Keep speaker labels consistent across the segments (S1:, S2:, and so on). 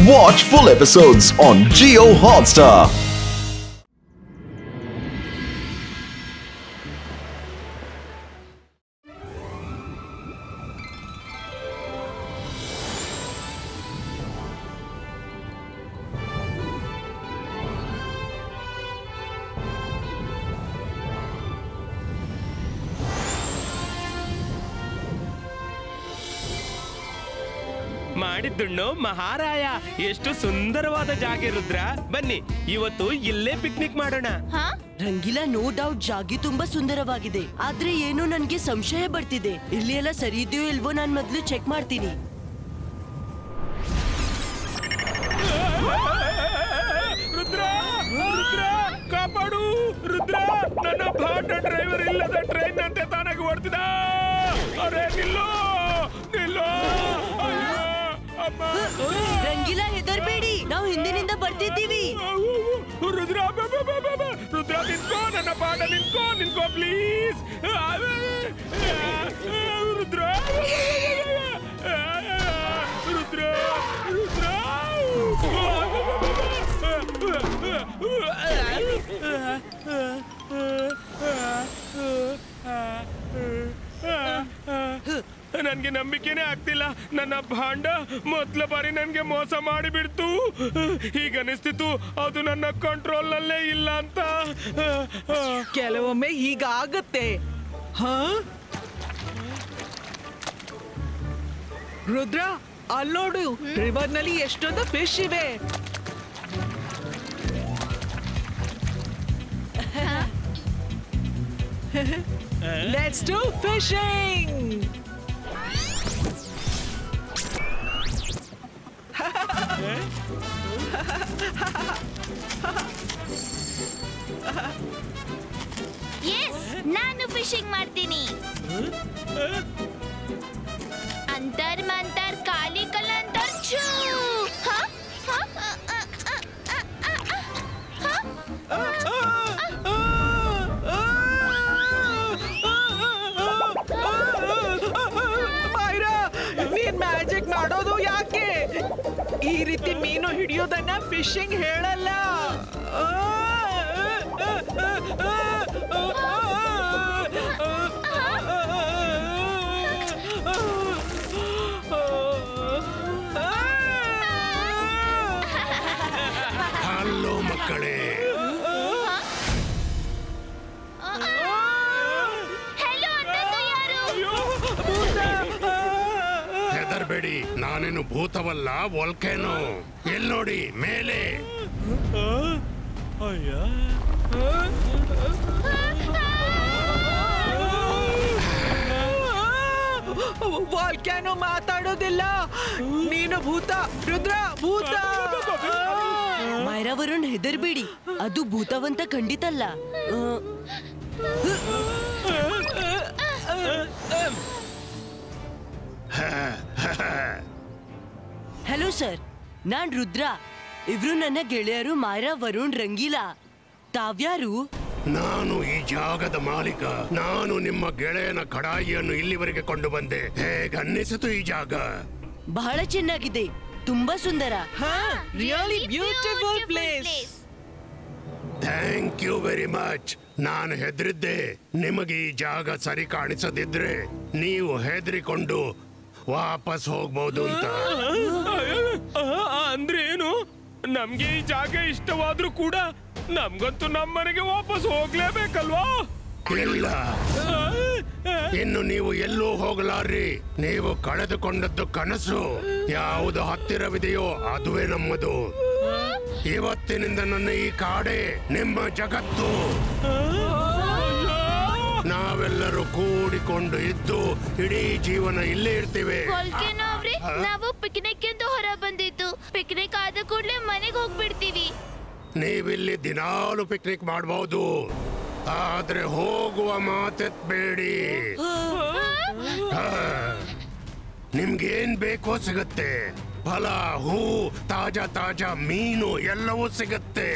S1: Watch full episodes on Jio Hotstar.
S2: ಮಾಡಿದ್ದುಣ್ಣು ಮಹಾರಾಯ ಎಷ್ಟು ಸುಂದರವಾದ ಜಾಗ ರುದ್ರ. ಬನ್ನಿ ಇವತ್ತು ಇಲ್ಲೇ ಪಿಕ್ನಿಕ್ ಮಾಡೋಣ.
S3: ರಂಗಿಲಾ, ನೋ ಡೌಟ್ ಜಾಗಿ ತುಂಬಾ ಸುಂದರವಾಗಿದೆ, ಆದ್ರೆ ಏನೋ ನನ್ಗೆ ಸಂಶಯ ಬರ್ತಿದೆ. ಇಲ್ಲಿ ಎಲ್ಲ ಸರಿ ಇದೆಯೋ ಇಲ್ವೋ ನಾನ್ ಮೊದ್ಲು ಚೆಕ್ ಮಾಡ್ತೀನಿ.
S2: ರುದ್ರ, ರುದ್ರ ಕಾಪಾಡು. ರುದ್ರ, ನನ್ನ ಭಾಟ ಡ್ರೈವರ್ ಇಲ್ಲದ ಟ್ರೈನ್ ಅಂತೆ ತಾನಾಗಿ ಓಡ್ತಿದ. ಅರೆ ನಿಲ್ಲೋ ನಿಲ್ಲೋ.
S3: ರಂಗಿಲಾ, ಹೆದರ್ಬೇಡಿ, ನಾವು ಹಿಂದಿನಿಂದ ಬರ್ತಿದ್ದೀವಿ.
S2: ರುದ್ರ, ರುದ್ರ ನಿನ್ಕೋ, ನನ್ನ ಪಾಠ ನಿನ್ಕೋ, ನಿನ್ಕೋ ಪ್ಲೀಸ್. ರುದ್ರ, ರುದ್ರ, ರುದ್ರ. ನನ್ಗೆ ನಂಬಿಕೆನೇ ಆಗ್ತಿಲ್ಲ. ನನ್ನ ಭಾಂಡ ಮೊದಲ ಬಾರಿ ನನ್ಗೆ ಮೋಸ ಮಾಡಿಬಿಡ್ತು. ಈಗ ಅನಿಸ್ತಿತ್ತು ಅದು ನನ್ನ ಕಂಟ್ರೋಲ್ ನಲ್ಲೇ ಇಲ್ಲ ಅಂತ.
S4: ಕೆಲವೊಮ್ಮೆ ಹೀಗಾಗತ್ತೆ. ರುದ್ರ, ಅಲ್ಲೋಡು, ರಿವರ್ ನಲ್ಲಿ ಎಷ್ಟೊಂದು ಫಿಶ್ ಇವೆ. Let's do fishing.
S5: Yes, ನಾನು ಫಿಶಿಂಗ್ ಮಾಡ್ತೀನಿ. ಅಂತರ್ ಮಂತರ್ ಕಾಲಿ ಕಲಂತರ್ ಛೂ.
S4: ಮ್ಯಾಜಿಕ್ ಮಾಡೋದು ಯಾಕೆ? ಈ ರೀತಿ ಮೀನು ಹಿಡಿಯೋದನ್ನ ಫಿಶಿಂಗ್ ಹೇಳಲ್ಲ.
S6: ಹಲೋ ಮಕ್ಕಳೇ. ಹೆದರ್ಬೇಡಿ, ನಾನೇನು ಭೂತವಲ್ಲ, ವೋಲ್ಕೇನೋ. ಎಲ್ಲಿ ನೋಡಿ ಮೇಲೆ.
S4: ವಾಲ್ಕ್ಯಾನೋ ಮಾತಾಡೋದಿಲ್ಲ. ನೀನು ಭೂತ, ರುದ್ರ ಭೂತ.
S3: ಮೈರಾ, ವರುಣ್, ಹೆದರ್ಬೇಡಿ, ಅದು ಭೂತವಂತ ಖಂಡಿತಲ್ಲ. ಹಲೋ ಸರ್, ನಾನ್ ರುದ್ರ. ಇವ್ರು ನನ್ನ ಗೆಳೆಯರು ಮೈರಾ, ವರುಣ್, ರಂಗೀಲಾ. ತಾವ್ಯಾರು?
S6: ನಾನು ಈ ಜಾಗದ ಮಾಲೀಕ. ನಾನು ನಿಮ್ಮ ಗೆಳೆಯನ ಕಡಾಯಿಯನ್ನು ಇಲ್ಲಿವರೆಗೆ ಕೊಂಡು ಬಂದೆ. ಹೇಗನ್ನಿಸಿತು ಈ ಜಾಗ?
S3: ಬಹಳ ಚೆನ್ನಾಗಿದೆ, ತುಂಬಾ ಸುಂದರ.
S4: Really beautiful place.
S6: Thank you very much. ನಾನು ಹೆದರಿದ್ದೆ ನಿಮಗೆ ಈ ಜಾಗ ಸರಿ ಕಾಣಿಸದಿದ್ರೆ ನೀವು ಹೆದರಿಕೊಂಡು ವಾಪಸ್ ಹೋಗ್ಬಹುದು ಅಂತ.
S2: ಅಂದ್ರೆ ಏನು? ನಮ್ಗೆ ಈ ಜಾಗ ಇಷ್ಟವಾದ್ರೂ ಕೂಡ ನಮ್ಗಂತೂ ನಮ್ಮನೆಗೆ ವಾಪಸ್ ಹೋಗ್ಲೇಬೇಕಲ್ವಾ?
S6: ಇಲ್ಲ, ಇನ್ನು ನೀವು ಎಲ್ಲೂ ಹೋಗಲಾರ್ರಿ. ನೀವು ಕಳೆದುಕೊಂಡದ್ದು ಕನಸು. ಯಾವುದು ಹತ್ತಿರವಿದೆಯೋ ಅದುವೇ ನಮ್ಮದು. ಇವತ್ತಿನಿಂದ ನನ್ನ ಈ ಕಾಡೇ ನಿಮ್ಮ ಜಗತ್ತು. ನಾವೆಲ್ಲರೂ ಕೂಡಿಕೊಂಡು ಇದ್ದು ಇಡೀ ಜೀವನ ಇಲ್ಲೇ ಇರ್ತೀವಿ.
S5: ನಾವು ಪಿಕ್ನಿಕ್ ಎಂದು ಹೊರ ಬಂದಿದ್ದು. ಪಿಕ್ನಿಕ್ ಆದ ಕೂಡಲೇ ಮನೆಗೆ ಹೋಗ್ಬಿಡ್ತೀವಿ.
S6: ನೀವಿಲ್ಲಿ ದಿನಾಲು ಪಿಕ್ನಿಕ್ ಮಾಡಬಹುದು, ಆದ್ರೆ ಹೋಗುವ ಮಾತೆತ್ಬೇಡಿ. ನಿಮ್ಗೇನ್ ಬೇಕೋ ಸಿಗತ್ತೆ. ಫಲ, ಹೂ, ತಾಜಾ ತಾಜಾ ಮೀನು ಎಲ್ಲವೂ ಸಿಗತ್ತೆ.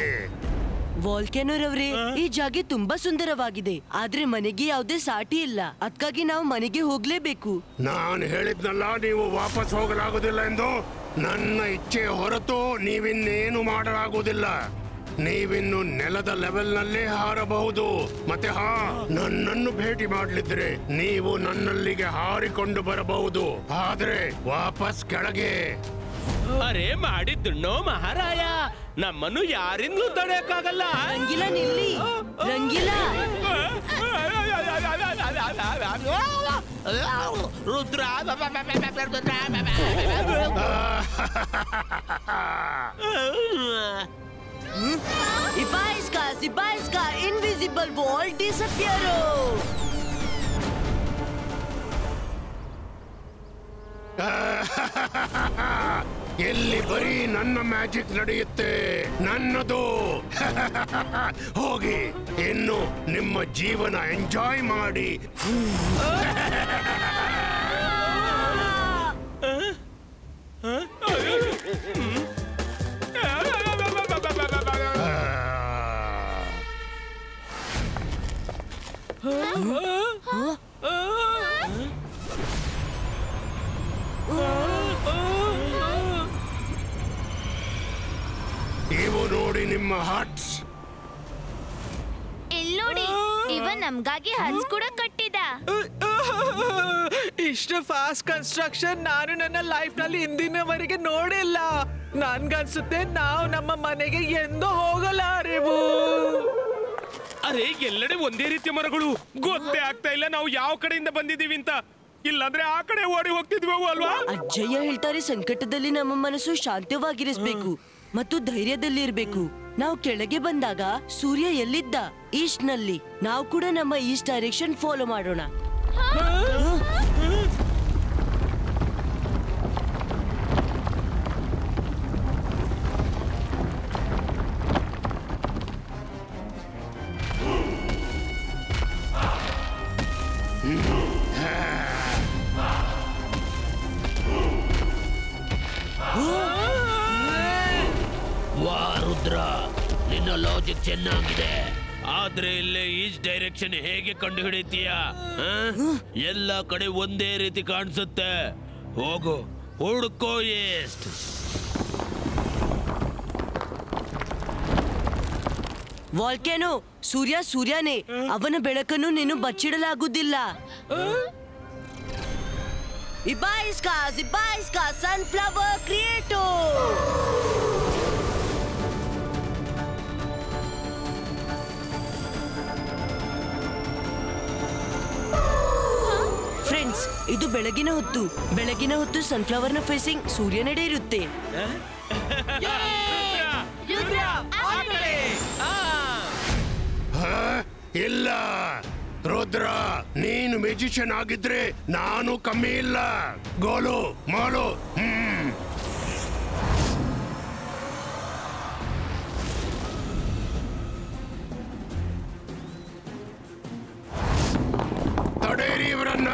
S3: ವಾಲ್ಕ್ಯಾನೋರವ್ರೆ, ಈ ಜಾಗ ತುಂಬಾ ಸುಂದರವಾಗಿದೆ, ಆದ್ರೆ ಮನೆಗೆ ಯಾವುದೇ ಸಾಟಿ ಇಲ್ಲ. ಅದಕ್ಕಾಗಿ ನಾವು ಮನೆಗೆ ಹೋಗ್ಲೇಬೇಕು.
S6: ನಾನು ಹೇಳಿದ್ನಲ್ಲ, ನೀವು ವಾಪಸ್ ಹೋಗಲಾಗುದಿಲ್ಲ ಎಂದು. ನನ್ನ ಇಚ್ಛೆ ಹೊರತು ನೀವಿನ್ನೇನು ಮಾಡಲಾಗುವುದಿಲ್ಲ. ನೀವಿನ್ನು ನೆಲದ ಲೆವೆಲ್ನಲ್ಲೇ ಹಾರಬಹುದು. ಮತ್ತೆ ನನ್ನನ್ನು ಭೇಟಿ ಮಾಡಲಿದ್ರೆ ನೀವು ನನ್ನಲ್ಲಿಗೆ ಹಾರಿಕೊಂಡು ಬರಬಹುದು, ಆದ್ರೆ ವಾಪಸ್ ಕೆಳಗೆ.
S2: ಅರೆ ಮಾಡಿದ್ದುಣ್ಣೋ ಮಹಾರಾಯ, ನಮ್ಮನ್ನು ಯಾರಿಂದಲೂ ತಡೆಯಕ್ಕಾಗಲ್ಲ.
S3: ರಂಗಿಲ ನಿಲ್ಲಿ, ರಂಗಿಲ.
S2: Rudra
S3: Ibaiska, invisible wall disappearo.
S6: ಎಲ್ಲಿ ಬರೀ ನನ್ನ ಮ್ಯಾಜಿಕ್ ನಡೆಯುತ್ತೆ, ನನ್ನದು. ಹೋಗಿ ಇನ್ನು ನಿಮ್ಮ ಜೀವನ ಎಂಜಾಯ್ ಮಾಡಿ. ಇವು ನೋಡಿ ನಿಮ್ಮ ಹಟ್ಸ್.
S5: ಇಲ್ಲಿ ನೋಡಿ, ಇವ ನಮ್ಗಾಗಿ ಹಟ್ಸ್ ಕೂಡ ಕಟ್ಟಿದ.
S4: ಇಷ್ಟು ಫಾಸ್ಟ್ ಕನ್ಸ್ಟ್ರಕ್ಷನ್ ನಾನು ನನ್ನ ಲೈಫ್ ನಲ್ಲಿ ಇಂದಿನವರೆಗೆ ನೋಡಿಲ್ಲ. ನನ್ಗನ್ಸುತ್ತೆ ನಾವು ನಮ್ಮ ಮನೆಗೆ ಎಂದೂ ಹೋಗಲಾರೆವು.
S2: ಅರೆ ಎಲ್ಲೆಡೆ ಒಂದೇ ರೀತಿಯ ಮರಗಳು, ಗೊತ್ತೇ ಆಗ್ತಾ ಇಲ್ಲ ನಾವು ಯಾವ ಕಡೆಯಿಂದ ಬಂದಿದೀವಿ ಅಂತ. ಇಲ್ಲಾಂದ್ರೆ ಆ ಕಡೆ ಓಡಿ ಹೋಗ್ತಿದ್ವಿ ಅಲ್ವಾ?
S3: ಅಜ್ಜಯ್ಯ ಹೇಳ್ತಾರೆ, ಸಂಕಟದಲ್ಲಿ ನಮ್ಮ ಮನಸ್ಸು ಶಾಂತವಾಗಿರಿಸಬೇಕು ಮತ್ತು ಧೈರ್ಯದಲ್ಲಿರ್ಬೇಕು. ನಾವು ಕೆಳಗೆ ಬಂದಾಗ ಸೂರ್ಯ ಎಲ್ಲಿದ್ದ? ಈಸ್ಟ್ ನಲ್ಲಿ. ನಾವು ಕೂಡ ನಮ್ಮ ಈಸ್ಟ್ ಡೈರೆಕ್ಷನ್ ಫಾಲೋ ಮಾಡೋಣ.
S7: ವಾ ರುದ್ರ, ನಿನ್ನ ಲಾಜಿಕ್ ಚೆನ್ನಾಗಿದೆ.
S2: ಆದ್ರೆ ಇಲ್ಲೇ ಈಸ್ಟ್ ಡೈರೆಕ್ಷನ್ ಹೇಗೆ ಕಂಡು ಹಿಡಿತೀಯಾ?
S7: ಎಲ್ಲ ಕಡೆ ಒಂದೇ ರೀತಿ ಕಾಣಿಸುತ್ತೆ. ಹೋಗು, ಹುಡುಕೋ ಈಸ್ಟ್.
S3: ವಾಲ್ಕ್ಯಾನೋ, ಸೂರ್ಯನೇ. ಅವನ ಬೆಳಕನ್ನು ನೀನು ಬಚ್ಚಿಡಲಾಗುವುದಿಲ್ಲ. ಇಬಾಯಿಸ್ಕಾ ಸನ್ಫ್ಲವರ್ ಕ್ರಿಯೇಟೋ. ಫ್ರೆಂಡ್ಸ್, ಇದು ಬೆಳಗಿನ ಹೊತ್ತು ಸನ್ಫ್ಲವರ್ನ ಫೇಸಿಂಗ್ ಸೂರ್ಯನೆಡೆ ಇರುತ್ತೆ.
S6: ಇಲ್ಲ ರುದ್ರ, ನೀನು ಮ್ಯೂಜಿಷಿಯನ್ ಆಗಿದ್ರೆ ನಾನು ಕಮ್ಮಿ ಇಲ್ಲ. ಗೋಲು ಮಾಲು. ತಡೇರಿ ಇವರನ್ನ.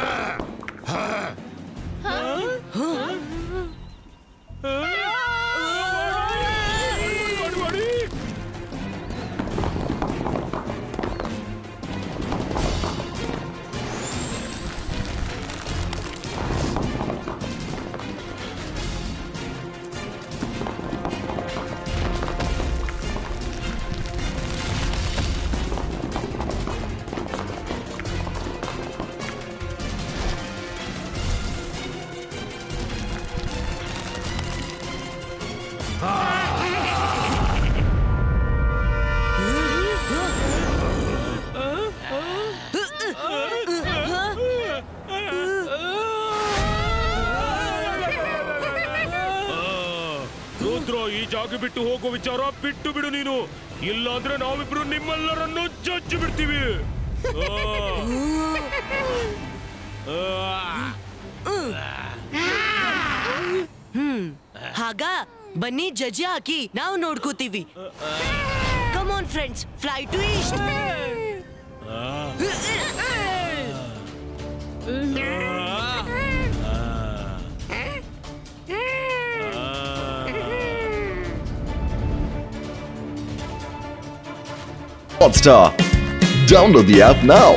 S2: ಈ ಜಾಗ ಬಿಟ್ಟು ಹೋಗೋ ವಿಚಾರ ಬಿಟ್ಟು ಬಿಡು ನೀನು. ಇಲ್ಲಾಂದ್ರೆ ನಾವಿಬ್ರು ನಿಮ್ಮೆಲ್ಲರನ್ನು ಜಜ್ಜಿ ಬಿಡ್ತೀವಿ.
S3: ಹಾಗ ಬನ್ನಿ ಜಜ್ಜಿ ಹಾಕಿ ನಾವು ನೋಡ್ಕೋತೀವಿ. Come on friends, fly to east.
S1: Hotstar. Download the app now.